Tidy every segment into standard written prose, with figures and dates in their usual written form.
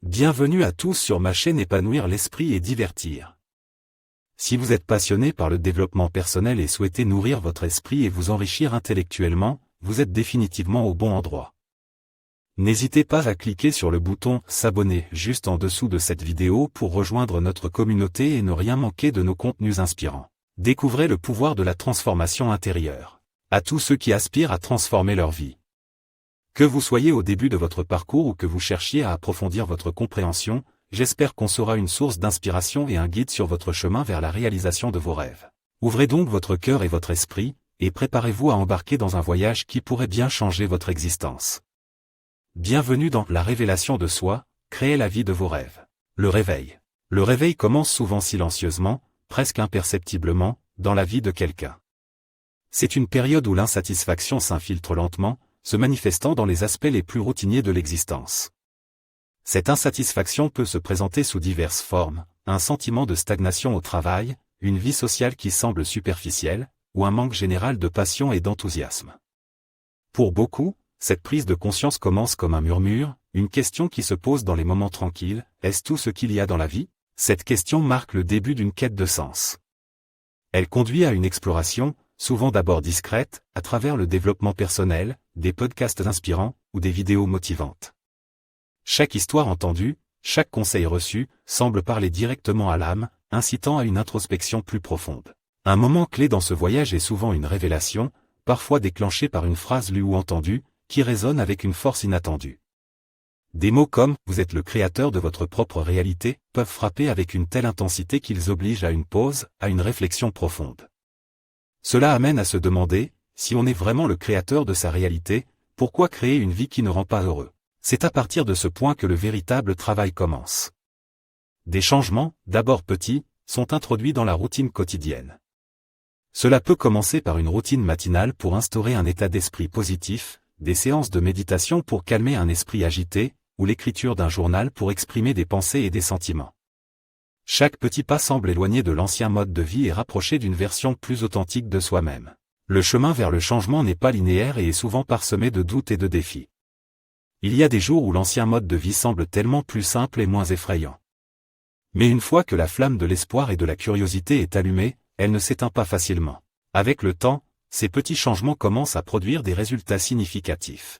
Bienvenue à tous sur ma chaîne Épanouir l'esprit et divertir. Si vous êtes passionné par le développement personnel et souhaitez nourrir votre esprit et vous enrichir intellectuellement, vous êtes définitivement au bon endroit. N'hésitez pas à cliquer sur le bouton « S'abonner » juste en dessous de cette vidéo pour rejoindre notre communauté et ne rien manquer de nos contenus inspirants. Découvrez le pouvoir de la transformation intérieure. À tous ceux qui aspirent à transformer leur vie. Que vous soyez au début de votre parcours ou que vous cherchiez à approfondir votre compréhension, j'espère qu'on sera une source d'inspiration et un guide sur votre chemin vers la réalisation de vos rêves. Ouvrez donc votre cœur et votre esprit, et préparez-vous à embarquer dans un voyage qui pourrait bien changer votre existence. Bienvenue dans la révélation de soi, créez la vie de vos rêves. Le réveil. Le réveil commence souvent silencieusement, presque imperceptiblement, dans la vie de quelqu'un. C'est une période où l'insatisfaction s'infiltre lentement, se manifestant dans les aspects les plus routiniers de l'existence. Cette insatisfaction peut se présenter sous diverses formes, un sentiment de stagnation au travail, une vie sociale qui semble superficielle, ou un manque général de passion et d'enthousiasme. Pour beaucoup, cette prise de conscience commence comme un murmure, une question qui se pose dans les moments tranquilles, est-ce tout ce qu'il y a dans la vie? Cette question marque le début d'une quête de sens. Elle conduit à une exploration, souvent d'abord discrète, à travers le développement personnel, des podcasts inspirants, ou des vidéos motivantes. Chaque histoire entendue, chaque conseil reçu, semble parler directement à l'âme, incitant à une introspection plus profonde. Un moment clé dans ce voyage est souvent une révélation, parfois déclenchée par une phrase lue ou entendue, qui résonne avec une force inattendue. Des mots comme « vous êtes le créateur de votre propre réalité » peuvent frapper avec une telle intensité qu'ils obligent à une pause, à une réflexion profonde. Cela amène à se demander, si on est vraiment le créateur de sa réalité, pourquoi créer une vie qui ne rend pas heureux? C'est à partir de ce point que le véritable travail commence. Des changements, d'abord petits, sont introduits dans la routine quotidienne. Cela peut commencer par une routine matinale pour instaurer un état d'esprit positif, des séances de méditation pour calmer un esprit agité, ou l'écriture d'un journal pour exprimer des pensées et des sentiments. Chaque petit pas semble éloigner de l'ancien mode de vie et rapprocher d'une version plus authentique de soi-même. Le chemin vers le changement n'est pas linéaire et est souvent parsemé de doutes et de défis. Il y a des jours où l'ancien mode de vie semble tellement plus simple et moins effrayant. Mais une fois que la flamme de l'espoir et de la curiosité est allumée, elle ne s'éteint pas facilement. Avec le temps, ces petits changements commencent à produire des résultats significatifs.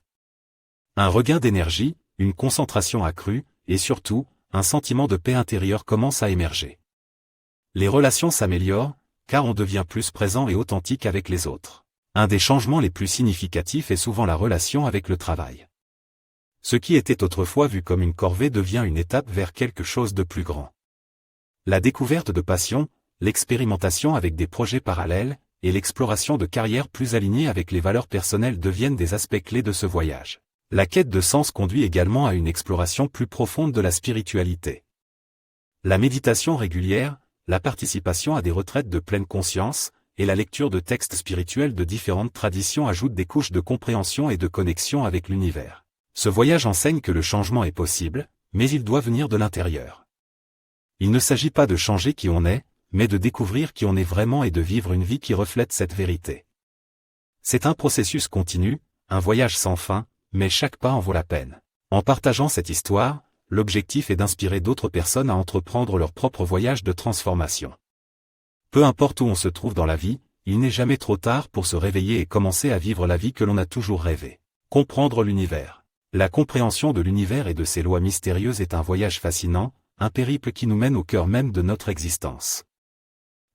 Un regain d'énergie, une concentration accrue, et surtout, un sentiment de paix intérieure commence à émerger. Les relations s'améliorent, car on devient plus présent et authentique avec les autres. Un des changements les plus significatifs est souvent la relation avec le travail. Ce qui était autrefois vu comme une corvée devient une étape vers quelque chose de plus grand. La découverte de passion, l'expérimentation avec des projets parallèles, et l'exploration de carrières plus alignées avec les valeurs personnelles deviennent des aspects clés de ce voyage. La quête de sens conduit également à une exploration plus profonde de la spiritualité. La méditation régulière, la participation à des retraites de pleine conscience, et la lecture de textes spirituels de différentes traditions ajoutent des couches de compréhension et de connexion avec l'univers. Ce voyage enseigne que le changement est possible, mais il doit venir de l'intérieur. Il ne s'agit pas de changer qui on est, mais de découvrir qui on est vraiment et de vivre une vie qui reflète cette vérité. C'est un processus continu, un voyage sans fin, mais chaque pas en vaut la peine. En partageant cette histoire, l'objectif est d'inspirer d'autres personnes à entreprendre leur propre voyage de transformation. Peu importe où on se trouve dans la vie, il n'est jamais trop tard pour se réveiller et commencer à vivre la vie que l'on a toujours rêvé. Comprendre l'univers. La compréhension de l'univers et de ses lois mystérieuses est un voyage fascinant, un périple qui nous mène au cœur même de notre existence.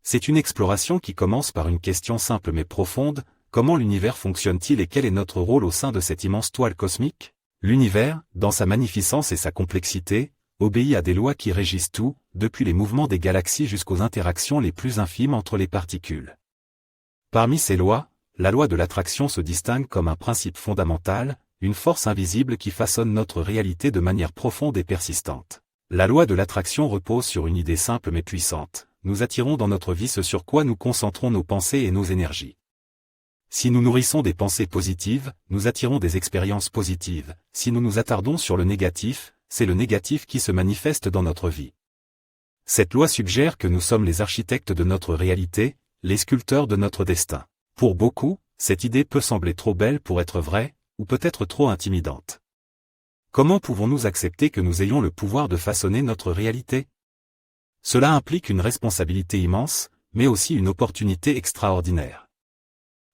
C'est une exploration qui commence par une question simple mais profonde, comment l'univers fonctionne-t-il et quel est notre rôle au sein de cette immense toile cosmique? L'univers, dans sa magnificence et sa complexité, obéit à des lois qui régissent tout, depuis les mouvements des galaxies jusqu'aux interactions les plus infimes entre les particules. Parmi ces lois, la loi de l'attraction se distingue comme un principe fondamental, une force invisible qui façonne notre réalité de manière profonde et persistante. La loi de l'attraction repose sur une idée simple mais puissante. Nous attirons dans notre vie ce sur quoi nous concentrons nos pensées et nos énergies. Si nous nourrissons des pensées positives, nous attirons des expériences positives. Si nous nous attardons sur le négatif, c'est le négatif qui se manifeste dans notre vie. Cette loi suggère que nous sommes les architectes de notre réalité, les sculpteurs de notre destin. Pour beaucoup, cette idée peut sembler trop belle pour être vraie, ou peut-être trop intimidante. Comment pouvons-nous accepter que nous ayons le pouvoir de façonner notre réalité? Cela implique une responsabilité immense, mais aussi une opportunité extraordinaire.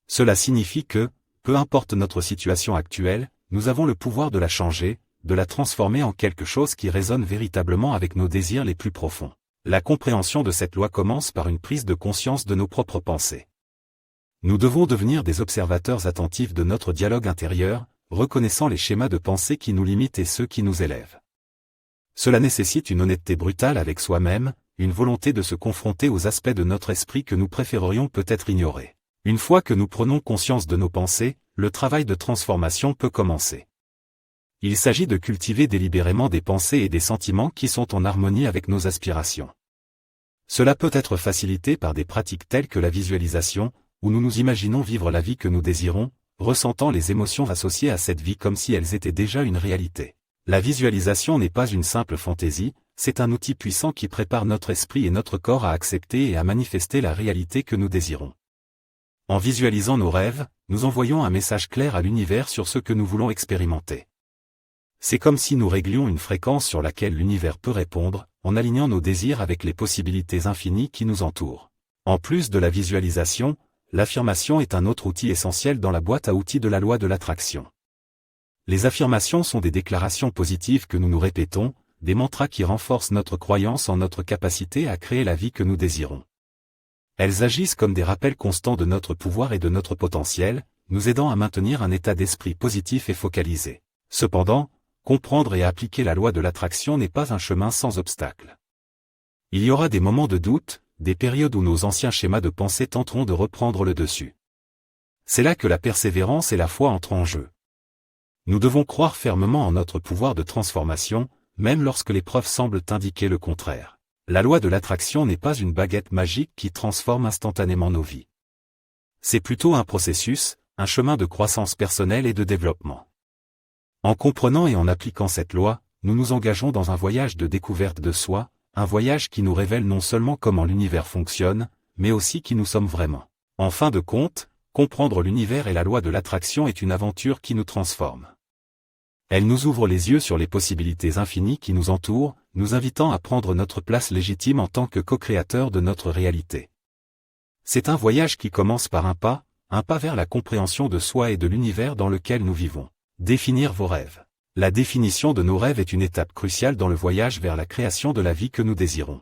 Cela signifie que, peu importe notre situation actuelle, nous avons le pouvoir de la changer, de la transformer en quelque chose qui résonne véritablement avec nos désirs les plus profonds. La compréhension de cette loi commence par une prise de conscience de nos propres pensées. Nous devons devenir des observateurs attentifs de notre dialogue intérieur, reconnaissant les schémas de pensée qui nous limitent et ceux qui nous élèvent. Cela nécessite une honnêteté brutale avec soi-même, une volonté de se confronter aux aspects de notre esprit que nous préférerions peut-être ignorer. Une fois que nous prenons conscience de nos pensées, le travail de transformation peut commencer. Il s'agit de cultiver délibérément des pensées et des sentiments qui sont en harmonie avec nos aspirations. Cela peut être facilité par des pratiques telles que la visualisation, où nous nous imaginons vivre la vie que nous désirons, ressentant les émotions associées à cette vie comme si elles étaient déjà une réalité. La visualisation n'est pas une simple fantaisie, c'est un outil puissant qui prépare notre esprit et notre corps à accepter et à manifester la réalité que nous désirons. En visualisant nos rêves, nous envoyons un message clair à l'univers sur ce que nous voulons expérimenter. C'est comme si nous réglions une fréquence sur laquelle l'univers peut répondre, en alignant nos désirs avec les possibilités infinies qui nous entourent. En plus de la visualisation, l'affirmation est un autre outil essentiel dans la boîte à outils de la loi de l'attraction. Les affirmations sont des déclarations positives que nous nous répétons, des mantras qui renforcent notre croyance en notre capacité à créer la vie que nous désirons. Elles agissent comme des rappels constants de notre pouvoir et de notre potentiel, nous aidant à maintenir un état d'esprit positif et focalisé. Cependant, comprendre et appliquer la loi de l'attraction n'est pas un chemin sans obstacles. Il y aura des moments de doute, des périodes où nos anciens schémas de pensée tenteront de reprendre le dessus. C'est là que la persévérance et la foi entrent en jeu. Nous devons croire fermement en notre pouvoir de transformation, même lorsque les preuves semblent indiquer le contraire. La loi de l'attraction n'est pas une baguette magique qui transforme instantanément nos vies. C'est plutôt un processus, un chemin de croissance personnelle et de développement. En comprenant et en appliquant cette loi, nous nous engageons dans un voyage de découverte de soi, un voyage qui nous révèle non seulement comment l'univers fonctionne, mais aussi qui nous sommes vraiment. En fin de compte, comprendre l'univers et la loi de l'attraction est une aventure qui nous transforme. Elle nous ouvre les yeux sur les possibilités infinies qui nous entourent, nous invitant à prendre notre place légitime en tant que co-créateurs de notre réalité. C'est un voyage qui commence par un pas vers la compréhension de soi et de l'univers dans lequel nous vivons. Définir vos rêves. La définition de nos rêves est une étape cruciale dans le voyage vers la création de la vie que nous désirons.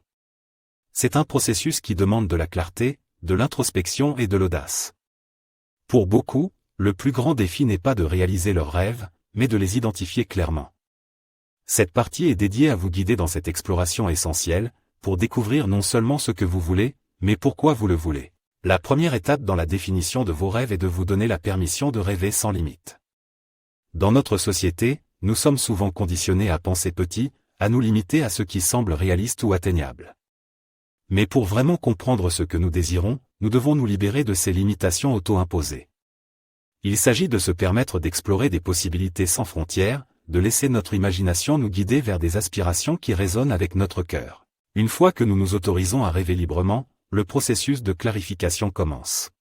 C'est un processus qui demande de la clarté, de l'introspection et de l'audace. Pour beaucoup, le plus grand défi n'est pas de réaliser leurs rêves, mais de les identifier clairement. Cette partie est dédiée à vous guider dans cette exploration essentielle, pour découvrir non seulement ce que vous voulez, mais pourquoi vous le voulez. La première étape dans la définition de vos rêves est de vous donner la permission de rêver sans limite. Dans notre société, nous sommes souvent conditionnés à penser petit, à nous limiter à ce qui semble réaliste ou atteignable. Mais pour vraiment comprendre ce que nous désirons, nous devons nous libérer de ces limitations auto-imposées. Il s'agit de se permettre d'explorer des possibilités sans frontières, de laisser notre imagination nous guider vers des aspirations qui résonnent avec notre cœur. Une fois que nous nous autorisons à rêver librement, le processus de clarification commence.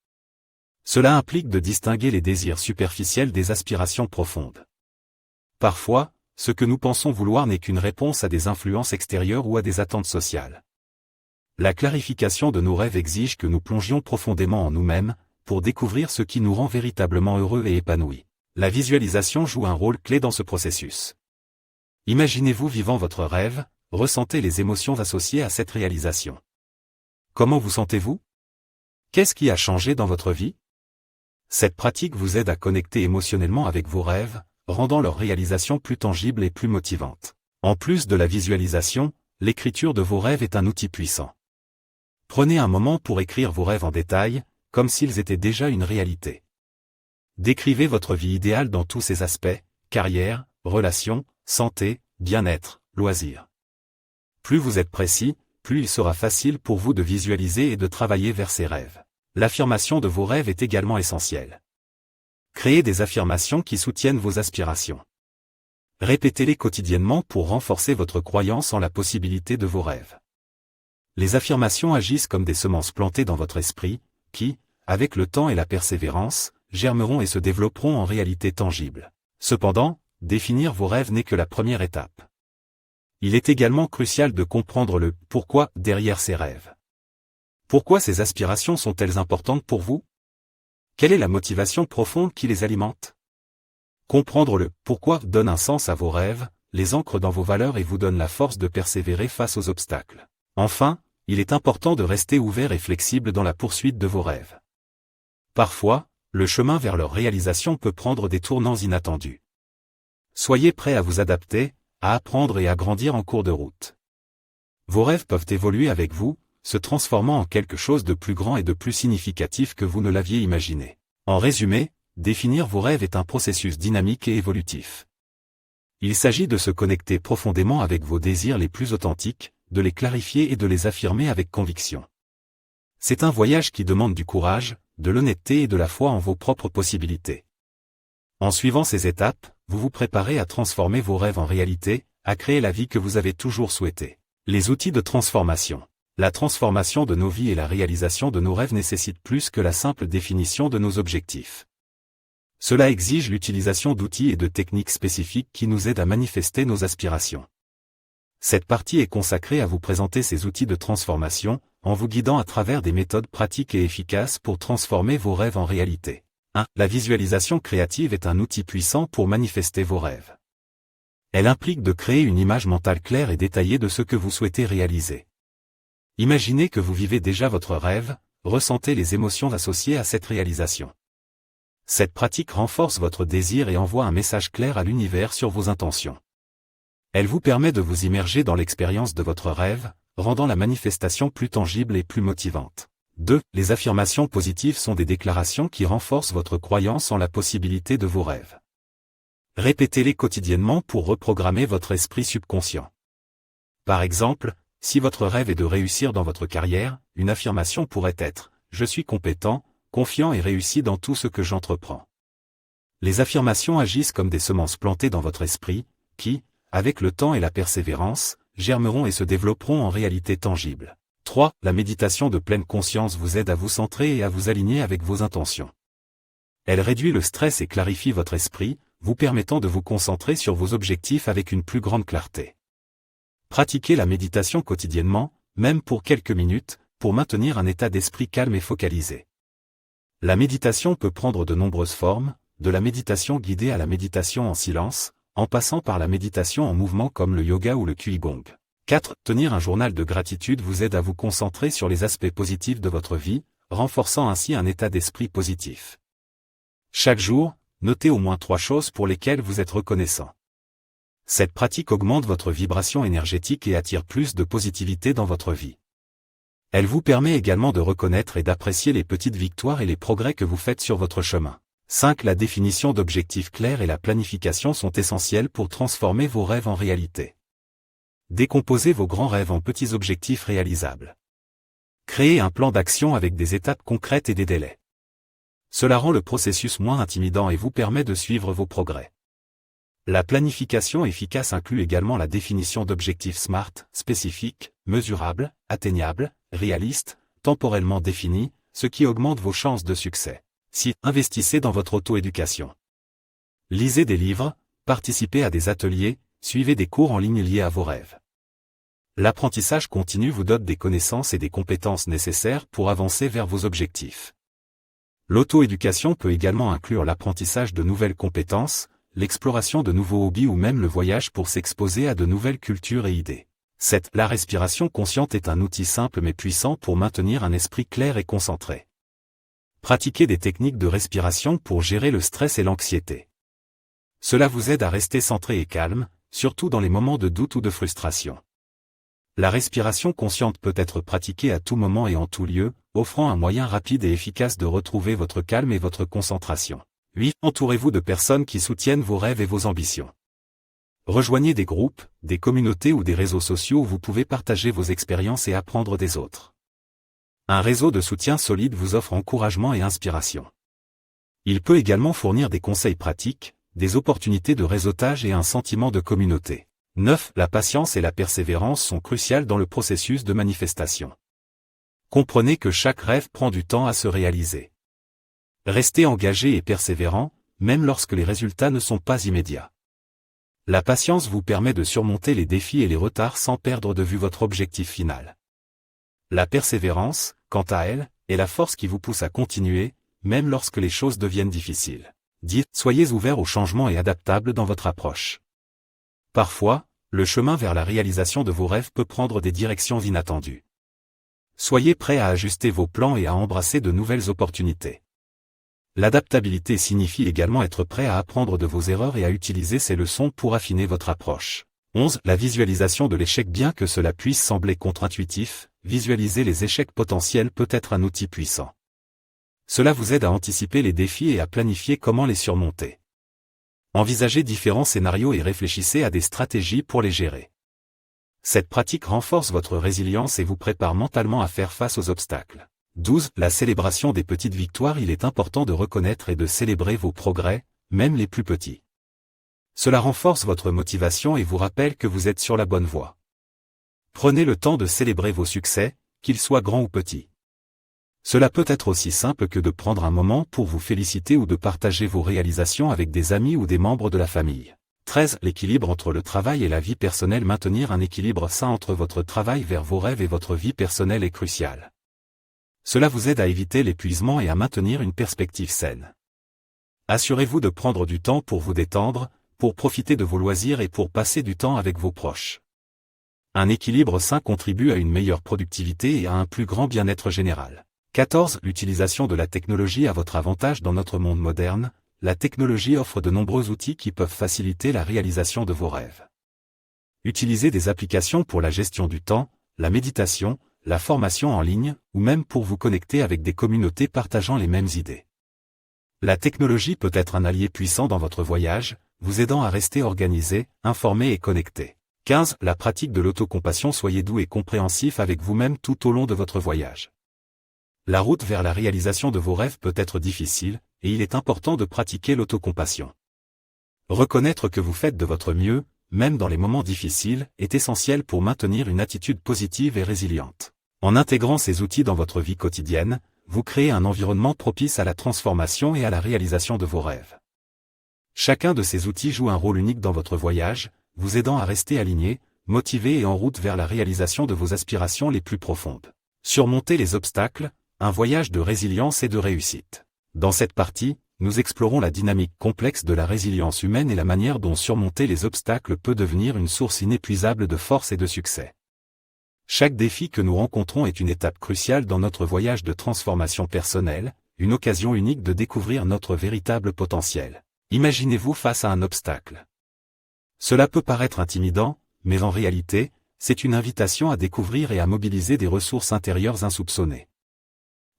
Cela implique de distinguer les désirs superficiels des aspirations profondes. Parfois, ce que nous pensons vouloir n'est qu'une réponse à des influences extérieures ou à des attentes sociales. La clarification de nos rêves exige que nous plongions profondément en nous-mêmes, pour découvrir ce qui nous rend véritablement heureux et épanouis. La visualisation joue un rôle clé dans ce processus. Imaginez-vous vivant votre rêve, ressentez les émotions associées à cette réalisation. Comment vous sentez-vous? Qu'est-ce qui a changé dans votre vie? Cette pratique vous aide à connecter émotionnellement avec vos rêves, rendant leur réalisation plus tangible et plus motivante. En plus de la visualisation, l'écriture de vos rêves est un outil puissant. Prenez un moment pour écrire vos rêves en détail, comme s'ils étaient déjà une réalité. Décrivez votre vie idéale dans tous ses aspects, carrière, relations, santé, bien-être, loisirs. Plus vous êtes précis, plus il sera facile pour vous de visualiser et de travailler vers ces rêves. L'affirmation de vos rêves est également essentielle. Créez des affirmations qui soutiennent vos aspirations. Répétez-les quotidiennement pour renforcer votre croyance en la possibilité de vos rêves. Les affirmations agissent comme des semences plantées dans votre esprit, qui, avec le temps et la persévérance, germeront et se développeront en réalité tangible. Cependant, définir vos rêves n'est que la première étape. Il est également crucial de comprendre le « pourquoi » derrière ces rêves. Pourquoi ces aspirations sont-elles importantes pour vous? Quelle est la motivation profonde qui les alimente? Comprendre le « pourquoi » donne un sens à vos rêves, les ancre dans vos valeurs et vous donne la force de persévérer face aux obstacles. Enfin, il est important de rester ouvert et flexible dans la poursuite de vos rêves. Parfois, le chemin vers leur réalisation peut prendre des tournants inattendus. Soyez prêt à vous adapter, à apprendre et à grandir en cours de route. Vos rêves peuvent évoluer avec vous, se transformant en quelque chose de plus grand et de plus significatif que vous ne l'aviez imaginé. En résumé, définir vos rêves est un processus dynamique et évolutif. Il s'agit de se connecter profondément avec vos désirs les plus authentiques, de les clarifier et de les affirmer avec conviction. C'est un voyage qui demande du courage, de l'honnêteté et de la foi en vos propres possibilités. En suivant ces étapes, vous vous préparez à transformer vos rêves en réalité, à créer la vie que vous avez toujours souhaitée. Les outils de transformation. La transformation de nos vies et la réalisation de nos rêves nécessitent plus que la simple définition de nos objectifs. Cela exige l'utilisation d'outils et de techniques spécifiques qui nous aident à manifester nos aspirations. Cette partie est consacrée à vous présenter ces outils de transformation, en vous guidant à travers des méthodes pratiques et efficaces pour transformer vos rêves en réalité. 1. La visualisation créative est un outil puissant pour manifester vos rêves. Elle implique de créer une image mentale claire et détaillée de ce que vous souhaitez réaliser. Imaginez que vous vivez déjà votre rêve, ressentez les émotions associées à cette réalisation. Cette pratique renforce votre désir et envoie un message clair à l'univers sur vos intentions. Elle vous permet de vous immerger dans l'expérience de votre rêve, rendant la manifestation plus tangible et plus motivante. 2. Les affirmations positives sont des déclarations qui renforcent votre croyance en la possibilité de vos rêves. Répétez-les quotidiennement pour reprogrammer votre esprit subconscient. Par exemple, si votre rêve est de réussir dans votre carrière, une affirmation pourrait être « Je suis compétent, confiant et réussi dans tout ce que j'entreprends ». Les affirmations agissent comme des semences plantées dans votre esprit, qui, avec le temps et la persévérance, germeront et se développeront en réalité tangible. 3. La méditation de pleine conscience vous aide à vous centrer et à vous aligner avec vos intentions. Elle réduit le stress et clarifie votre esprit, vous permettant de vous concentrer sur vos objectifs avec une plus grande clarté. Pratiquez la méditation quotidiennement, même pour quelques minutes, pour maintenir un état d'esprit calme et focalisé. La méditation peut prendre de nombreuses formes, de la méditation guidée à la méditation en silence, en passant par la méditation en mouvement comme le yoga ou le qigong. 4. Tenir un journal de gratitude vous aide à vous concentrer sur les aspects positifs de votre vie, renforçant ainsi un état d'esprit positif. Chaque jour, notez au moins 3 choses pour lesquelles vous êtes reconnaissant. Cette pratique augmente votre vibration énergétique et attire plus de positivité dans votre vie. Elle vous permet également de reconnaître et d'apprécier les petites victoires et les progrès que vous faites sur votre chemin. 5. La définition d'objectifs clairs et la planification sont essentielles pour transformer vos rêves en réalité. Décomposez vos grands rêves en petits objectifs réalisables. Créez un plan d'action avec des étapes concrètes et des délais. Cela rend le processus moins intimidant et vous permet de suivre vos progrès. La planification efficace inclut également la définition d'objectifs SMART, spécifiques, mesurables, atteignables, réalistes, temporellement définis, ce qui augmente vos chances de succès. 6. Investissez dans votre auto-éducation. Lisez des livres, participez à des ateliers, suivez des cours en ligne liés à vos rêves. L'apprentissage continu vous donne des connaissances et des compétences nécessaires pour avancer vers vos objectifs. L'auto-éducation peut également inclure l'apprentissage de nouvelles compétences, l'exploration de nouveaux hobbies ou même le voyage pour s'exposer à de nouvelles cultures et idées. 7. La respiration consciente est un outil simple mais puissant pour maintenir un esprit clair et concentré. Pratiquez des techniques de respiration pour gérer le stress et l'anxiété. Cela vous aide à rester centré et calme, surtout dans les moments de doute ou de frustration. La respiration consciente peut être pratiquée à tout moment et en tout lieu, offrant un moyen rapide et efficace de retrouver votre calme et votre concentration. 8. Entourez-vous de personnes qui soutiennent vos rêves et vos ambitions. Rejoignez des groupes, des communautés ou des réseaux sociaux où vous pouvez partager vos expériences et apprendre des autres. Un réseau de soutien solide vous offre encouragement et inspiration. Il peut également fournir des conseils pratiques, des opportunités de réseautage et un sentiment de communauté. 9. La patience et la persévérance sont cruciales dans le processus de manifestation. Comprenez que chaque rêve prend du temps à se réaliser. Restez engagé et persévérant, même lorsque les résultats ne sont pas immédiats. La patience vous permet de surmonter les défis et les retards sans perdre de vue votre objectif final. La persévérance, quant à elle, est la force qui vous pousse à continuer, même lorsque les choses deviennent difficiles. 10. Soyez ouvert au changement et adaptable dans votre approche. Parfois, le chemin vers la réalisation de vos rêves peut prendre des directions inattendues. Soyez prêt à ajuster vos plans et à embrasser de nouvelles opportunités. L'adaptabilité signifie également être prêt à apprendre de vos erreurs et à utiliser ces leçons pour affiner votre approche. 11. La visualisation de l'échec. Bien que cela puisse sembler contre-intuitif, visualiser les échecs potentiels peut être un outil puissant. Cela vous aide à anticiper les défis et à planifier comment les surmonter. Envisagez différents scénarios et réfléchissez à des stratégies pour les gérer. Cette pratique renforce votre résilience et vous prépare mentalement à faire face aux obstacles. 12. La célébration des petites victoires. Il est important de reconnaître et de célébrer vos progrès, même les plus petits. Cela renforce votre motivation et vous rappelle que vous êtes sur la bonne voie. Prenez le temps de célébrer vos succès, qu'ils soient grands ou petits. Cela peut être aussi simple que de prendre un moment pour vous féliciter ou de partager vos réalisations avec des amis ou des membres de la famille. 13. L'équilibre entre le travail et la vie personnelle. Maintenir un équilibre sain entre votre travail vers vos rêves et votre vie personnelle est crucial. Cela vous aide à éviter l'épuisement et à maintenir une perspective saine. Assurez-vous de prendre du temps pour vous détendre, pour profiter de vos loisirs et pour passer du temps avec vos proches. Un équilibre sain contribue à une meilleure productivité et à un plus grand bien-être général. 14. L'utilisation de la technologie à votre avantage. Dans notre monde moderne, la technologie offre de nombreux outils qui peuvent faciliter la réalisation de vos rêves. Utilisez des applications pour la gestion du temps, la méditation, la formation en ligne, ou même pour vous connecter avec des communautés partageant les mêmes idées. La technologie peut être un allié puissant dans votre voyage, vous aidant à rester organisé, informé et connecté. 15. La pratique de l'autocompassion. Soyez doux et compréhensif avec vous-même tout au long de votre voyage. La route vers la réalisation de vos rêves peut être difficile, et il est important de pratiquer l'autocompassion. Reconnaître que vous faites de votre mieux, même dans les moments difficiles, est essentiel pour maintenir une attitude positive et résiliente. En intégrant ces outils dans votre vie quotidienne, vous créez un environnement propice à la transformation et à la réalisation de vos rêves. Chacun de ces outils joue un rôle unique dans votre voyage, vous aidant à rester aligné, motivé et en route vers la réalisation de vos aspirations les plus profondes. Surmonter les obstacles, un voyage de résilience et de réussite. Dans cette partie, nous explorons la dynamique complexe de la résilience humaine et la manière dont surmonter les obstacles peut devenir une source inépuisable de force et de succès. Chaque défi que nous rencontrons est une étape cruciale dans notre voyage de transformation personnelle, une occasion unique de découvrir notre véritable potentiel. Imaginez-vous face à un obstacle. Cela peut paraître intimidant, mais en réalité, c'est une invitation à découvrir et à mobiliser des ressources intérieures insoupçonnées.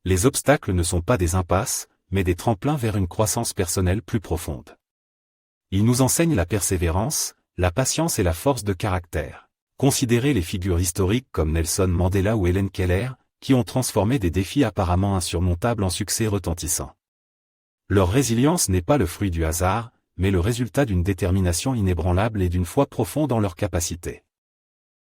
Les obstacles ne sont pas des impasses, mais des tremplins vers une croissance personnelle plus profonde. Ils nous enseignent la persévérance, la patience et la force de caractère. Considérez les figures historiques comme Nelson Mandela ou Helen Keller, qui ont transformé des défis apparemment insurmontables en succès retentissants. Leur résilience n'est pas le fruit du hasard, mais le résultat d'une détermination inébranlable et d'une foi profonde en leurs capacités.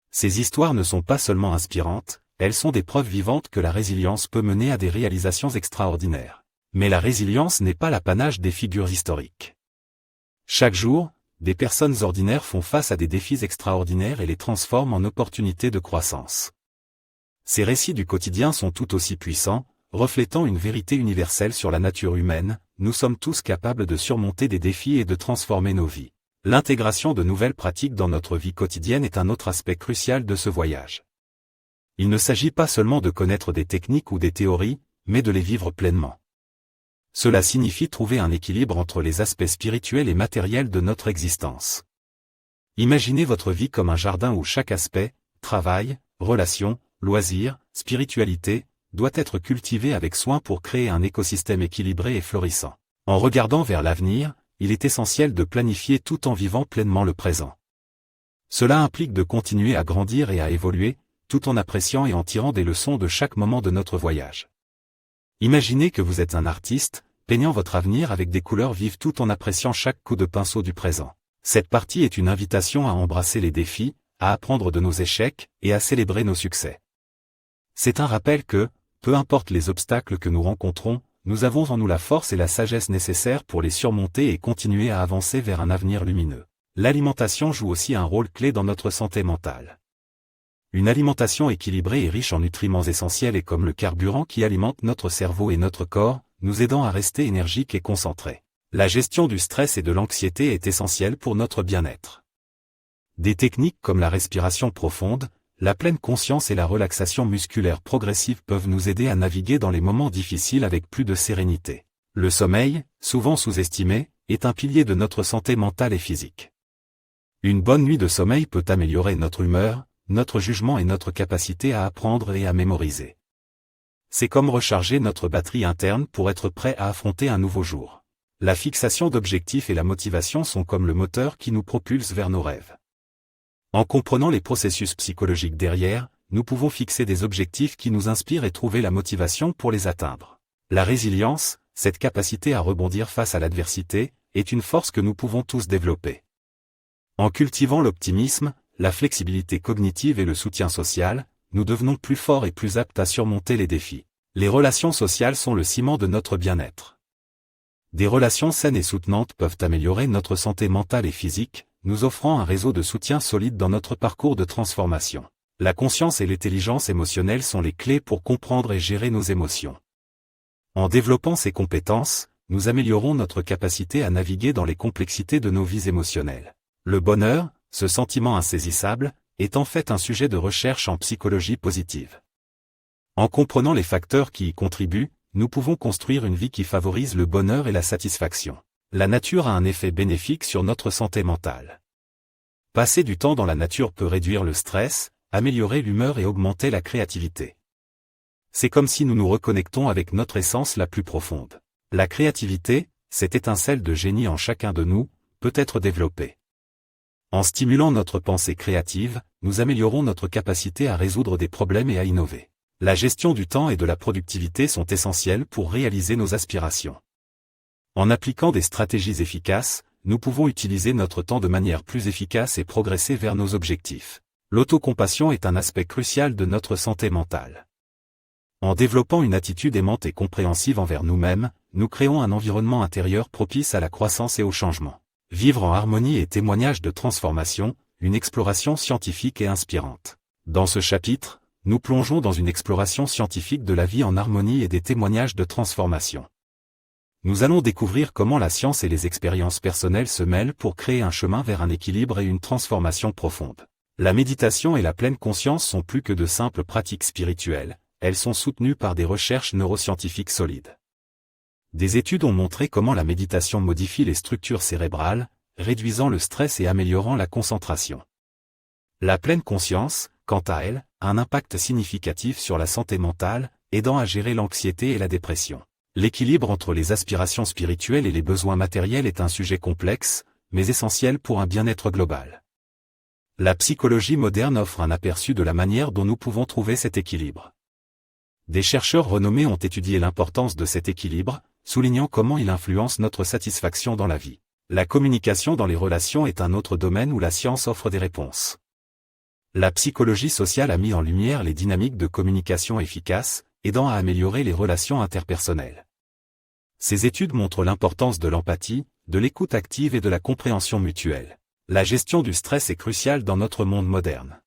Ces histoires ne sont pas seulement inspirantes, elles sont des preuves vivantes que la résilience peut mener à des réalisations extraordinaires. Mais la résilience n'est pas l'apanage des figures historiques. Chaque jour, des personnes ordinaires font face à des défis extraordinaires et les transforment en opportunités de croissance. Ces récits du quotidien sont tout aussi puissants, reflétant une vérité universelle sur la nature humaine. Nous sommes tous capables de surmonter des défis et de transformer nos vies. L'intégration de nouvelles pratiques dans notre vie quotidienne est un autre aspect crucial de ce voyage. Il ne s'agit pas seulement de connaître des techniques ou des théories, mais de les vivre pleinement. Cela signifie trouver un équilibre entre les aspects spirituels et matériels de notre existence. Imaginez votre vie comme un jardin où chaque aspect, travail, relations, loisirs, spiritualité, doit être cultivé avec soin pour créer un écosystème équilibré et florissant. En regardant vers l'avenir, il est essentiel de planifier tout en vivant pleinement le présent. Cela implique de continuer à grandir et à évoluer, tout en appréciant et en tirant des leçons de chaque moment de notre voyage. Imaginez que vous êtes un artiste, peignant votre avenir avec des couleurs vives tout en appréciant chaque coup de pinceau du présent. Cette partie est une invitation à embrasser les défis, à apprendre de nos échecs, et à célébrer nos succès. C'est un rappel que, peu importe les obstacles que nous rencontrons, nous avons en nous la force et la sagesse nécessaires pour les surmonter et continuer à avancer vers un avenir lumineux. l'alimentation joue aussi un rôle clé dans notre santé mentale. Une alimentation équilibrée et riche en nutriments essentiels est comme le carburant qui alimente notre cerveau et notre corps, nous aidant à rester énergiques et concentrés. La gestion du stress et de l'anxiété est essentielle pour notre bien-être. Des techniques comme la respiration profonde, la pleine conscience et la relaxation musculaire progressive peuvent nous aider à naviguer dans les moments difficiles avec plus de sérénité. Le sommeil, souvent sous-estimé, est un pilier de notre santé mentale et physique. Une bonne nuit de sommeil peut améliorer notre humeur, notre jugement et notre capacité à apprendre et à mémoriser. C'est comme recharger notre batterie interne pour être prêt à affronter un nouveau jour. La fixation d'objectifs et la motivation sont comme le moteur qui nous propulse vers nos rêves. En comprenant les processus psychologiques derrière, nous pouvons fixer des objectifs qui nous inspirent et trouver la motivation pour les atteindre. La résilience, cette capacité à rebondir face à l'adversité, est une force que nous pouvons tous développer. En cultivant l'optimisme, la flexibilité cognitive et le soutien social, nous devenons plus forts et plus aptes à surmonter les défis. Les relations sociales sont le ciment de notre bien-être. Des relations saines et soutenantes peuvent améliorer notre santé mentale et physique, nous offrant un réseau de soutien solide dans notre parcours de transformation. La conscience et l'intelligence émotionnelle sont les clés pour comprendre et gérer nos émotions. En développant ces compétences, nous améliorons notre capacité à naviguer dans les complexités de nos vies émotionnelles. Le bonheur, ce sentiment insaisissable, est en fait un sujet de recherche en psychologie positive. En comprenant les facteurs qui y contribuent, nous pouvons construire une vie qui favorise le bonheur et la satisfaction. La nature a un effet bénéfique sur notre santé mentale. Passer du temps dans la nature peut réduire le stress, améliorer l'humeur et augmenter la créativité. C'est comme si nous nous reconnectons avec notre essence la plus profonde. La créativité, cette étincelle de génie en chacun de nous, peut être développée. En stimulant notre pensée créative, nous améliorons notre capacité à résoudre des problèmes et à innover. La gestion du temps et de la productivité sont essentielles pour réaliser nos aspirations. En appliquant des stratégies efficaces, nous pouvons utiliser notre temps de manière plus efficace et progresser vers nos objectifs. L'autocompassion est un aspect crucial de notre santé mentale. En développant une attitude aimante et compréhensive envers nous-mêmes, nous créons un environnement intérieur propice à la croissance et au changement. Vivre en harmonie est témoignage de transformation, une exploration scientifique et inspirante. Dans ce chapitre, nous plongeons dans une exploration scientifique de la vie en harmonie et des témoignages de transformation. Nous allons découvrir comment la science et les expériences personnelles se mêlent pour créer un chemin vers un équilibre et une transformation profonde. La méditation et la pleine conscience sont plus que de simples pratiques spirituelles, elles sont soutenues par des recherches neuroscientifiques solides. Des études ont montré comment la méditation modifie les structures cérébrales, réduisant le stress et améliorant la concentration. La pleine conscience, quant à elle, a un impact significatif sur la santé mentale, aidant à gérer l'anxiété et la dépression. L'équilibre entre les aspirations spirituelles et les besoins matériels est un sujet complexe, mais essentiel pour un bien-être global. La psychologie moderne offre un aperçu de la manière dont nous pouvons trouver cet équilibre. Des chercheurs renommés ont étudié l'importance de cet équilibre, soulignant comment il influence notre satisfaction dans la vie. La communication dans les relations est un autre domaine où la science offre des réponses. La psychologie sociale a mis en lumière les dynamiques de communication efficaces, aidant à améliorer les relations interpersonnelles. Ces études montrent l'importance de l'empathie, de l'écoute active et de la compréhension mutuelle. La gestion du stress est cruciale dans notre monde moderne.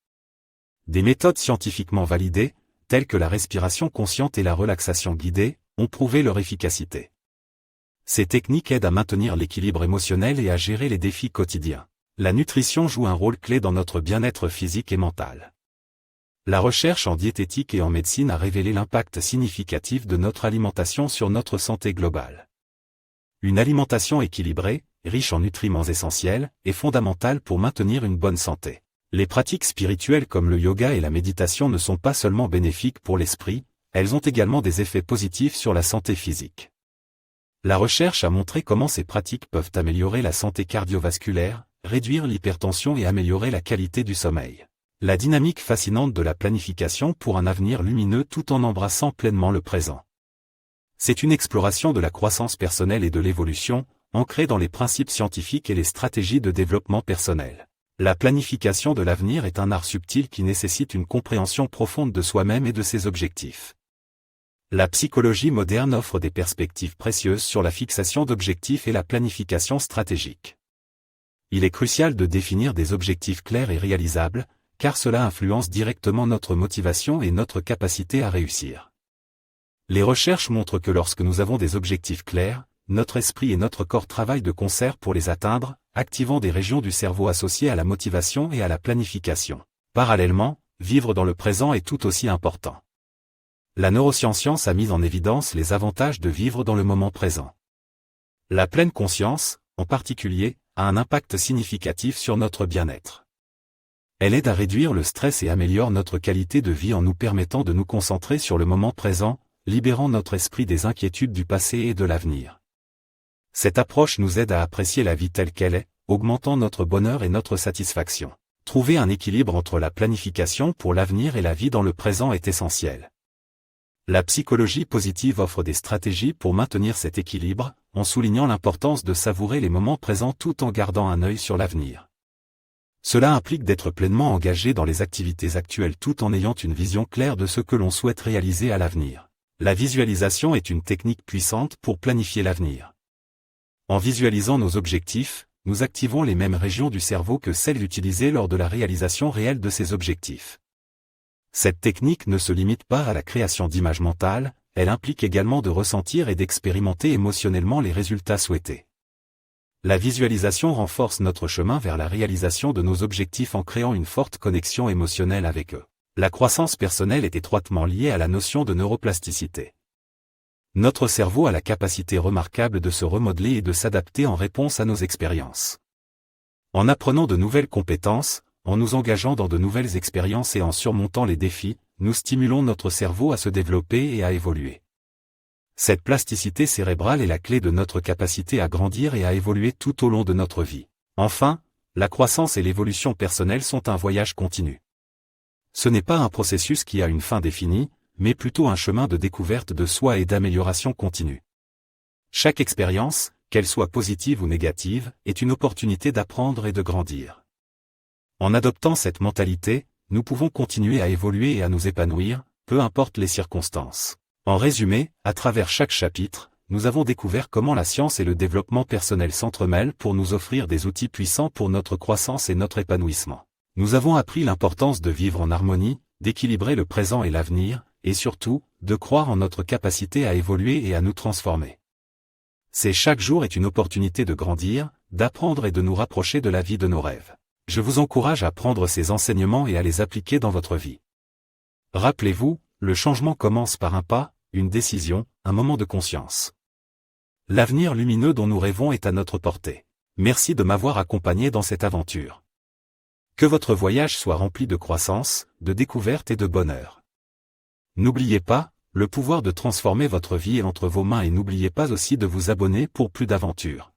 Des méthodes scientifiquement validées, telles que la respiration consciente et la relaxation guidée, ont prouvé leur efficacité. Ces techniques aident à maintenir l'équilibre émotionnel et à gérer les défis quotidiens. La nutrition joue un rôle clé dans notre bien-être physique et mental. La recherche en diététique et en médecine a révélé l'impact significatif de notre alimentation sur notre santé globale. Une alimentation équilibrée, riche en nutriments essentiels, est fondamentale pour maintenir une bonne santé. Les pratiques spirituelles comme le yoga et la méditation ne sont pas seulement bénéfiques pour l'esprit, elles ont également des effets positifs sur la santé physique. La recherche a montré comment ces pratiques peuvent améliorer la santé cardiovasculaire, réduire l'hypertension et améliorer la qualité du sommeil. La dynamique fascinante de la planification pour un avenir lumineux tout en embrassant pleinement le présent. C'est une exploration de la croissance personnelle et de l'évolution, ancrée dans les principes scientifiques et les stratégies de développement personnel. La planification de l'avenir est un art subtil qui nécessite une compréhension profonde de soi-même et de ses objectifs. La psychologie moderne offre des perspectives précieuses sur la fixation d'objectifs et la planification stratégique. Il est crucial de définir des objectifs clairs et réalisables, car cela influence directement notre motivation et notre capacité à réussir. Les recherches montrent que lorsque nous avons des objectifs clairs, notre esprit et notre corps travaillent de concert pour les atteindre, activant des régions du cerveau associées à la motivation et à la planification. Parallèlement, vivre dans le présent est tout aussi important. La neuroscience a mis en évidence les avantages de vivre dans le moment présent. La pleine conscience, en particulier, a un impact significatif sur notre bien-être. Elle aide à réduire le stress et améliore notre qualité de vie en nous permettant de nous concentrer sur le moment présent, libérant notre esprit des inquiétudes du passé et de l'avenir. Cette approche nous aide à apprécier la vie telle qu'elle est, augmentant notre bonheur et notre satisfaction. Trouver un équilibre entre la planification pour l'avenir et la vie dans le présent est essentiel. La psychologie positive offre des stratégies pour maintenir cet équilibre, en soulignant l'importance de savourer les moments présents tout en gardant un œil sur l'avenir. Cela implique d'être pleinement engagé dans les activités actuelles tout en ayant une vision claire de ce que l'on souhaite réaliser à l'avenir. La visualisation est une technique puissante pour planifier l'avenir. En visualisant nos objectifs, nous activons les mêmes régions du cerveau que celles utilisées lors de la réalisation réelle de ces objectifs. Cette technique ne se limite pas à la création d'images mentales, elle implique également de ressentir et d'expérimenter émotionnellement les résultats souhaités. La visualisation renforce notre chemin vers la réalisation de nos objectifs en créant une forte connexion émotionnelle avec eux. La croissance personnelle est étroitement liée à la notion de neuroplasticité. Notre cerveau a la capacité remarquable de se remodeler et de s'adapter en réponse à nos expériences. En apprenant de nouvelles compétences, en nous engageant dans de nouvelles expériences et en surmontant les défis, nous stimulons notre cerveau à se développer et à évoluer. Cette plasticité cérébrale est la clé de notre capacité à grandir et à évoluer tout au long de notre vie. Enfin, la croissance et l'évolution personnelle sont un voyage continu. Ce n'est pas un processus qui a une fin définie, mais plutôt un chemin de découverte de soi et d'amélioration continue. Chaque expérience, qu'elle soit positive ou négative, est une opportunité d'apprendre et de grandir. En adoptant cette mentalité, nous pouvons continuer à évoluer et à nous épanouir, peu importe les circonstances. En résumé, à travers chaque chapitre, nous avons découvert comment la science et le développement personnel s'entremêlent pour nous offrir des outils puissants pour notre croissance et notre épanouissement. Nous avons appris l'importance de vivre en harmonie, d'équilibrer le présent et l'avenir, et surtout, de croire en notre capacité à évoluer et à nous transformer. Chaque jour est une opportunité de grandir, d'apprendre et de nous rapprocher de la vie de nos rêves. Je vous encourage à prendre ces enseignements et à les appliquer dans votre vie. Rappelez-vous, le changement commence par un pas, une décision, un moment de conscience. L'avenir lumineux dont nous rêvons est à notre portée. Merci de m'avoir accompagné dans cette aventure. Que votre voyage soit rempli de croissance, de découverte et de bonheur. N'oubliez pas, le pouvoir de transformer votre vie est entre vos mains et n'oubliez pas aussi de vous abonner pour plus d'aventures.